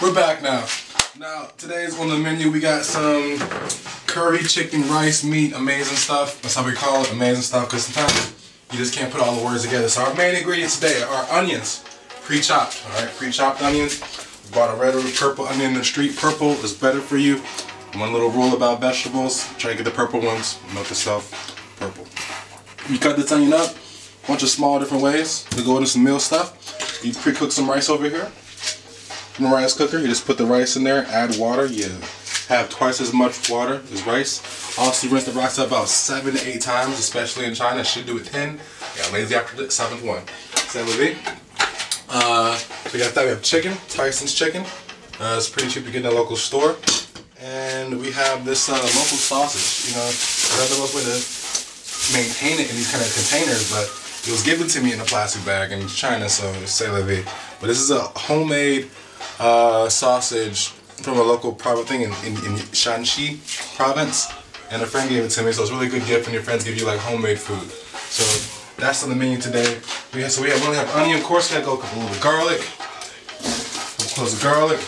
We're back now. Now, today's on the menu, we got some curry, chicken, rice, meat, amazing stuff. That's how we call it, amazing stuff, because sometimes you just can't put all the words together. So our main ingredients today are onions, pre-chopped, all right? Pre-chopped onions. We bought a red or purple onion in the street. Purple is better for you. One little rule about vegetables, try to get the purple ones, milk yourself, purple. You cut this onion up, a bunch of small different ways. We go into some meal stuff. You pre-cook some rice over here. From a rice cooker, you just put the rice in there, add water. You have twice as much water as rice. Also, rinse the rice up about 7 to 8 times, especially in China. Should do it 10. Yeah, lazy after the 7th one. So we got that. We have chicken, Tyson's chicken. It's pretty cheap to get in a local store. And we have this local sausage. You know, another way to maintain it in these kind of containers, but it was given to me in a plastic bag in China, so c'est la vie. But this is a homemade sausage from a local private thing in Shanghai province, and a friend gave it to me, so it's a really good gift when your friends give you like homemade food. So that's on the menu today. We only have onion, of course. We gotta go with a little garlic, close the garlic,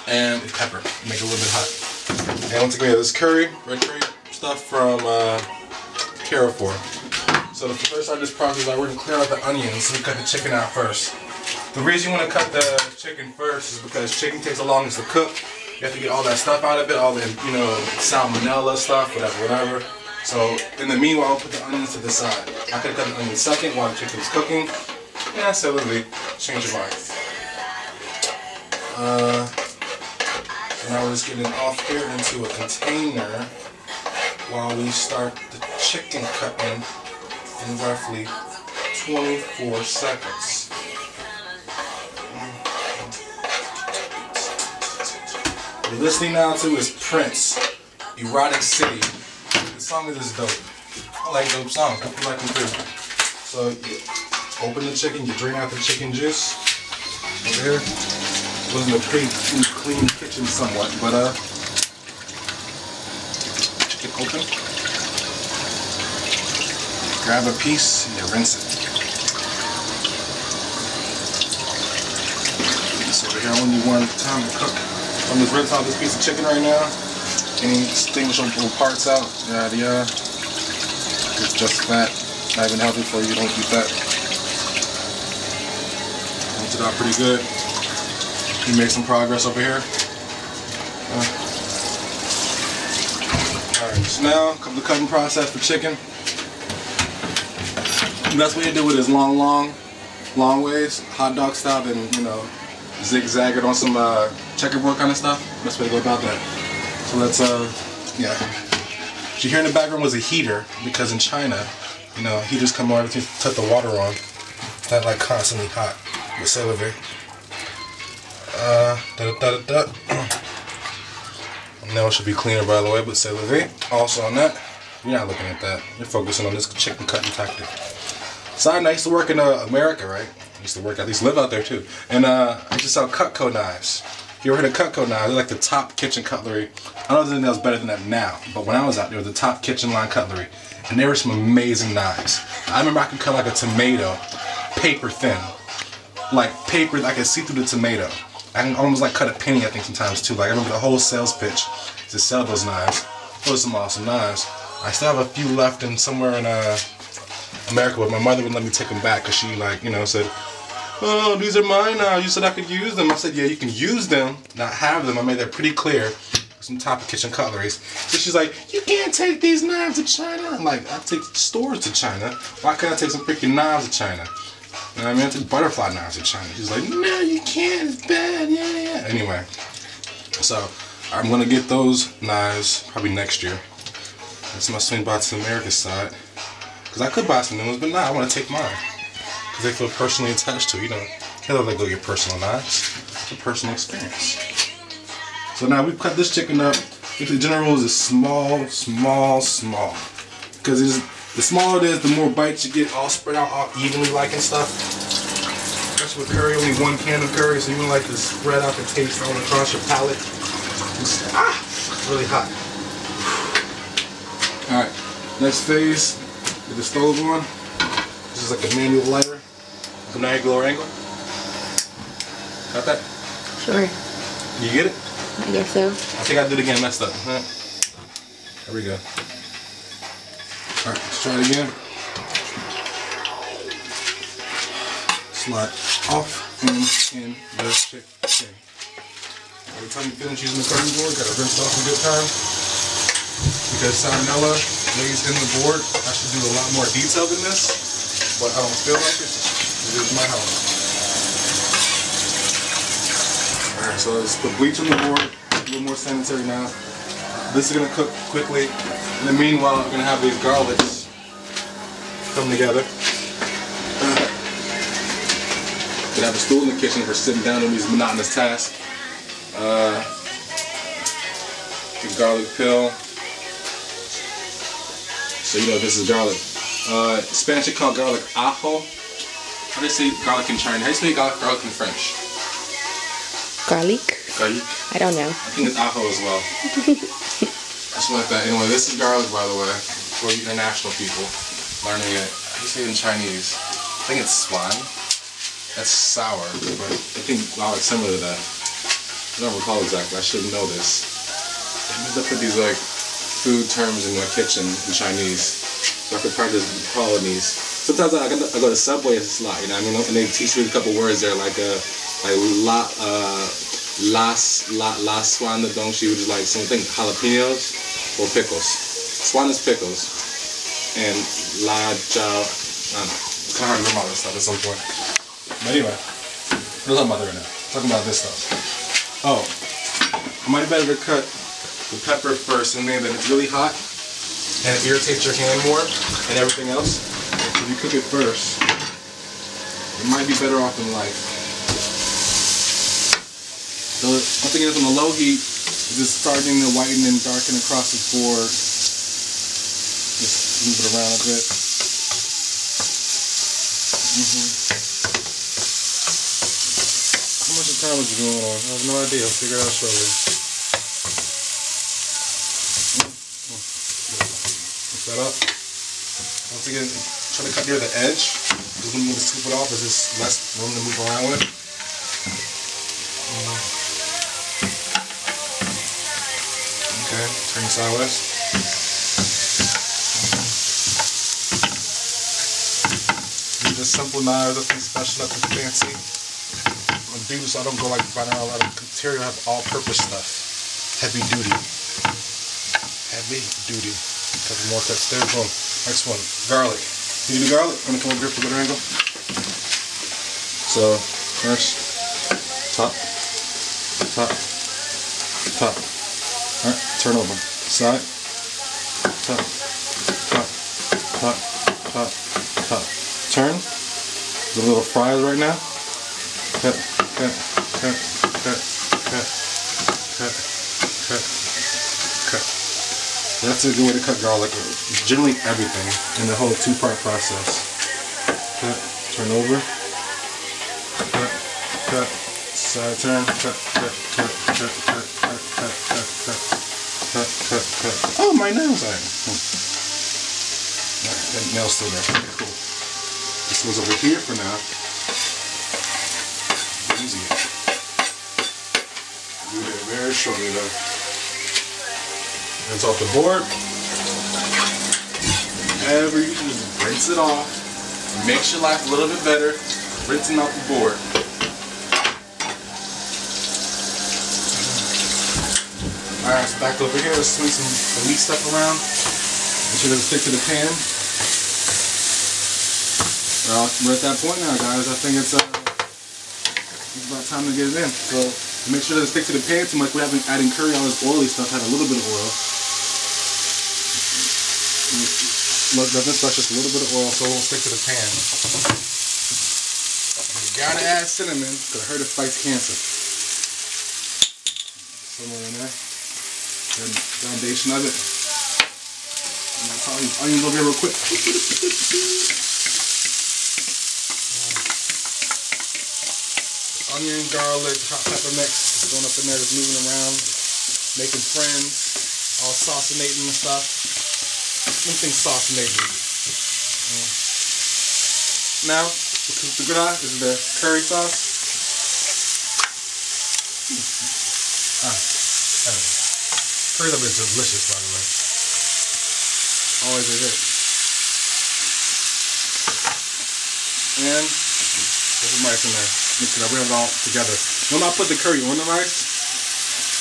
and pepper. Make it a little bit hot. And once again, this curry, red curry stuff from pierrre. So the first part of this process is we're gonna clear out the onions. So we cut the chicken out first. The reason you want to cut the chicken first is because chicken takes the longest to cook. You have to get all that stuff out of it, all the, you know, salmonella stuff, whatever. So in the meanwhile, I'll put the onions to the side. I could cut the onions second while the chicken's cooking. Yeah, so literally, change your mind. So now we're just getting off here into a container while we start the chicken cutting in roughly 24 seconds. What you're listening now to is Prince, Erotic City. The song is just dope. I like dope songs. I feel like them too. So you open the chicken, you drain out the chicken juice. Over here. It wasn't a pretty clean kitchen somewhat, but chicken open. Grab a piece and you rinse it. So over here when you want time to cook. I'm just rinsing out this piece of chicken right now. Any distinguishable parts out. Yeah. It's just fat. Not even healthy for you. Don't eat that. Rinse it out pretty good. You make some progress over here. Alright, so now comes the cutting process for chicken. The best way to do it is long ways, hot dog style, and you know, zigzag it on some checkerboard kind of stuff. Best way to go about that. So let's yeah. What you hear in the background was a heater, because in China, you know, heaters come on to put the water on. It's not like constantly hot. With celery. Now it should be cleaner, by the way, but celery. Also on that, you're not looking at that. You're focusing on this chicken cutting tactic. Side note, I used to work in America, right? I used to work, at least live out there too. And I used to sell Cutco knives. If you ever heard of Cutco knives, they're like the top kitchen cutlery. I don't think that was better than that now, but when I was out there, the top kitchen line cutlery. And there were some amazing knives. I remember I could cut like a tomato, paper thin. Like paper, I could see through the tomato. I can almost like cut a penny, I think, sometimes too. Like I remember the whole sales pitch to sell those knives. Those are some awesome knives. I still have a few left in somewhere in America, but my mother wouldn't let me take them back because she, like, you know, said, "Oh, these are mine now. You said I could use them." I said, "Yeah, you can use them, not have them." I made that pretty clear. Some top of kitchen cutleries. So she's like, "You can't take these knives to China." I'm like, "I take stores to China. Why can't I take some freaking knives to China?" You know what I mean? I took butterfly knives to China. She's like, "No, you can't. It's bad. Yeah." Anyway, so I'm gonna get those knives probably next year. That's my swing by to America's side. Because I could buy some new ones, but nah, I want to take mine. Because they feel personally attached to, you know. You don't let go of your personal knives. It's a personal experience. So now we've cut this chicken up. The general rule is small. Because the smaller it is, the more bites you get, all spread out all evenly like and stuff. Especially with curry, only 1 can of curry, so you want like to spread out the taste all across your palate. It's really hot. Alright, next phase. Get the stove on. This is like a manual lighter. Like a 90 angle. Got that? Sure. You get it? I guess so. I think I did it again, messed up. Huh? There we go. Alright, let's try it again. Slide off and in the chicken. Every time you finish using the cutting board, gotta rinse off a good time. Because salmonella lays in the board. I should do a lot more detail than this, but I don't feel like it. This is my house. Alright, so let's put bleach on the board. A little more sanitary now. This is gonna cook quickly. In the meanwhile, I'm gonna have these garlics come together. Gonna have a stool in the kitchen for sitting down on these monotonous tasks. The garlic pill. So you know this is garlic. Spanish they call garlic ajo. How do you say garlic in Chinese? How do you say garlic in French? Garlic? Garlic? I don't know. I think it's ajo as well. Just like that. Anyway, this is garlic, by the way, for you international people learning it. How do you say it in Chinese? I think it's swan. That's sour, but I think garlic similar to that. I don't recall exactly. I should know this. I messed up with these like food terms in my kitchen in Chinese, so I could practice calling these. Sometimes I go to Subway a lot, you know what I mean? And they teach me a couple words there, like la swan de dongshi, which is like something jalapenos or pickles. Swan is pickles, and la jiao. I don't know. It's kind of hard to remember all this stuff at some point. But anyway, we're talking about that right now. Talking about this stuff. Oh, it might be better to cut the pepper first, and then that it's really hot and it irritates your hand more and everything else. If you cook it first, it might be better off in life. So one thing is on the low heat, is it's starting to whiten and darken across the board. Just move it around a bit. How much time was you going on? I have no idea. I'll figure it out shortly. Mix that up. Once again, try to cut near the edge. Because when you scoop it off, there's just less room to move around with. Okay, turn sideways. Use just simple knives, nothing special, nothing fancy. So I don't go like finding out a lot of material. I have all-purpose stuff. Heavy duty. Heavy duty. Couple more cuts there. Boom. Next one. Garlic. You do the garlic? I'm gonna come over here for a good angle. So first, top, top, top. All right. Turn over. Side. Top, top, top, top, top. Turn. The little fries right now. Cut, cut, cut, cut, cut, cut, cut, cut. That's a good way to cut garlic. Generally everything in the whole two-part process. Cut, turn over, cut, cut, side turn, cut, cut, cut, cut, cut, cut, cut, cut, cut, cut, cut, cut. Oh, my nail's on. Alright, that nail's still there. Okay, cool. This goes over here for now. Easy. Do that very shortly though. It's off the board. Whenever you just rinse it off. Makes your life a little bit better. Rinsing off the board. Alright, so back over here. Let's swing some elite stuff around. Make sure to stick to the pan. Well, we're at that point now, guys. I think it's about time to get it in. So make sure to stick to the pan too much. We haven't adding curry, all this oily stuff had a little bit of oil. Look, this stuff's just a little bit of oil, so we'll stick to the pan. You gotta add cinnamon, because I heard it fights cancer. Somewhere in there. The foundation of it. Onions over here real quick. Onion, garlic, hot pepper mix, just going up in there, just moving around, making friends, all saucinating and stuff. Anything saucinating. Now, the gras is the curry sauce. Curry's up is delicious, by the way. Always a hit. And there's some rice in there. Mix it up. We have it all together. Normally I put the curry on the rice,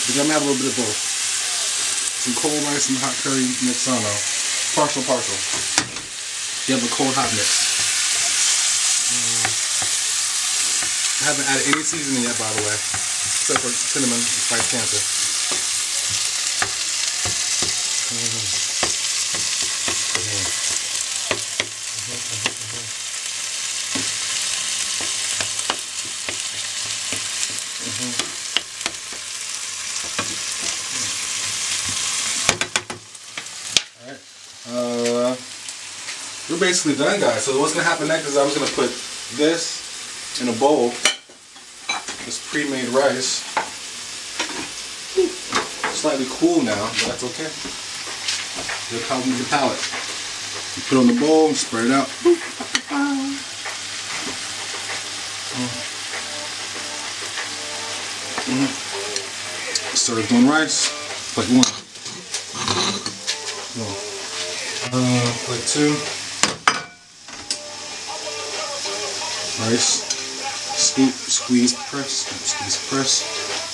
but I'm gonna have a little bit of both. Some cold rice and hot curry mix on though. Partial. You have a cold hot mix. I haven't added any seasoning yet, by the way, except for cinnamon and spice cancer. Alright. We're basically done, guys. So what's gonna happen next is I'm just gonna put this in a bowl. This pre-made rice. Slightly cool now, but that's okay. It'll help with your palate. You put it on the bowl, spread it out. Served on rice. Plate one. Plate two. Rice. Scoop, squeeze, press,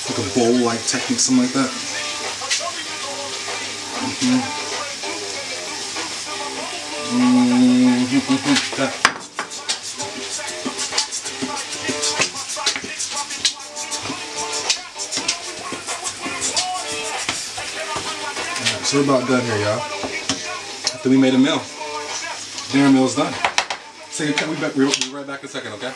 like a bowl-like technique, something like that. Alright, so we're about done here, y'all. After we made a meal. Dinner meal's done. So we'll be right back in a second, okay?